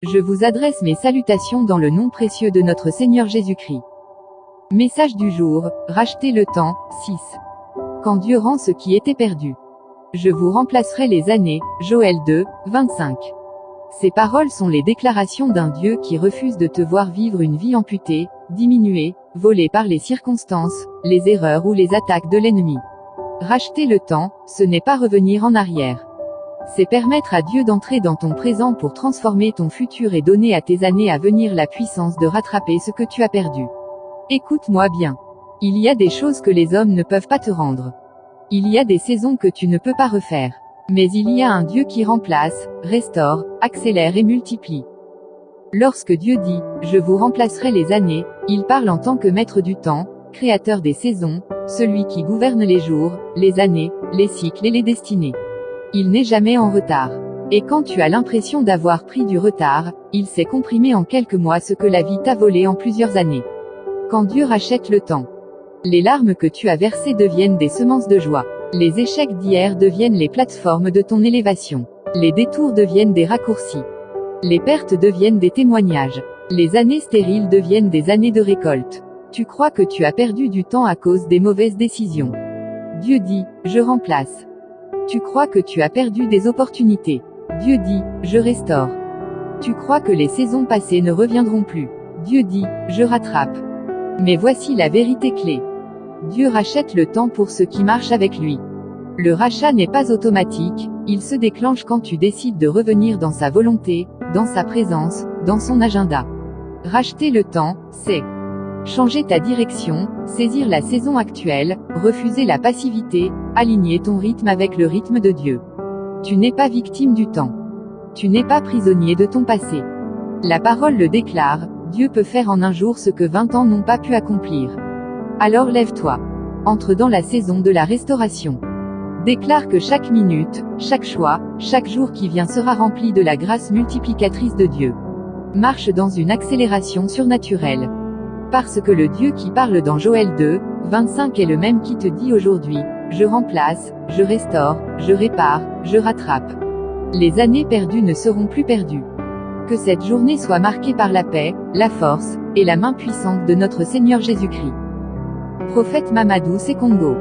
Je vous adresse mes salutations dans le nom précieux de notre Seigneur Jésus-Christ. Message du jour, racheter le temps, 6. Quand Dieu rend ce qui était perdu. Je vous remplacerai les années, Joël 2, 25. Ces paroles sont les déclarations d'un Dieu qui refuse de te voir vivre une vie amputée, diminuée, volée par les circonstances, les erreurs ou les attaques de l'ennemi. Racheter le temps, ce n'est pas revenir en arrière. C'est permettre à Dieu d'entrer dans ton présent pour transformer ton futur et donner à tes années à venir la puissance de rattraper ce que tu as perdu. Écoute-moi bien. Il y a des choses que les hommes ne peuvent pas te rendre. Il y a des saisons que tu ne peux pas refaire. Mais il y a un Dieu qui remplace, restaure, accélère et multiplie. Lorsque Dieu dit « Je vous remplacerai les années », il parle en tant que maître du temps, créateur des saisons, celui qui gouverne les jours, les années, les cycles et les destinées. Il n'est jamais en retard. Et quand tu as l'impression d'avoir pris du retard, il sait comprimer en quelques mois ce que la vie t'a volé en plusieurs années. Quand Dieu rachète le temps, les larmes que tu as versées deviennent des semences de joie. Les échecs d'hier deviennent les plateformes de ton élévation. Les détours deviennent des raccourcis. Les pertes deviennent des témoignages. Les années stériles deviennent des années de récolte. Tu crois que tu as perdu du temps à cause des mauvaises décisions. Dieu dit, je remplace. Tu crois que tu as perdu des opportunités. Dieu dit, je restaure. Tu crois que les saisons passées ne reviendront plus. Dieu dit, je rattrape. Mais voici la vérité clé. Dieu rachète le temps pour ceux qui marchent avec lui. Le rachat n'est pas automatique, il se déclenche quand tu décides de revenir dans sa volonté, dans sa présence, dans son agenda. Racheter le temps, c'est changer ta direction, saisir la saison actuelle, refuser la passivité, aligner ton rythme avec le rythme de Dieu. Tu n'es pas victime du temps. Tu n'es pas prisonnier de ton passé. La parole le déclare, Dieu peut faire en un jour ce que 20 ans n'ont pas pu accomplir. Alors lève-toi. Entre dans la saison de la restauration. Déclare que chaque minute, chaque choix, chaque jour qui vient sera rempli de la grâce multiplicatrice de Dieu. Marche dans une accélération surnaturelle. Parce que le Dieu qui parle dans Joël 2, 25 est le même qui te dit aujourd'hui, je remplace, je restaure, je répare, je rattrape. Les années perdues ne seront plus perdues. Que cette journée soit marquée par la paix, la force, et la main puissante de notre Seigneur Jésus-Christ. Prophète Mamadou Sekongo.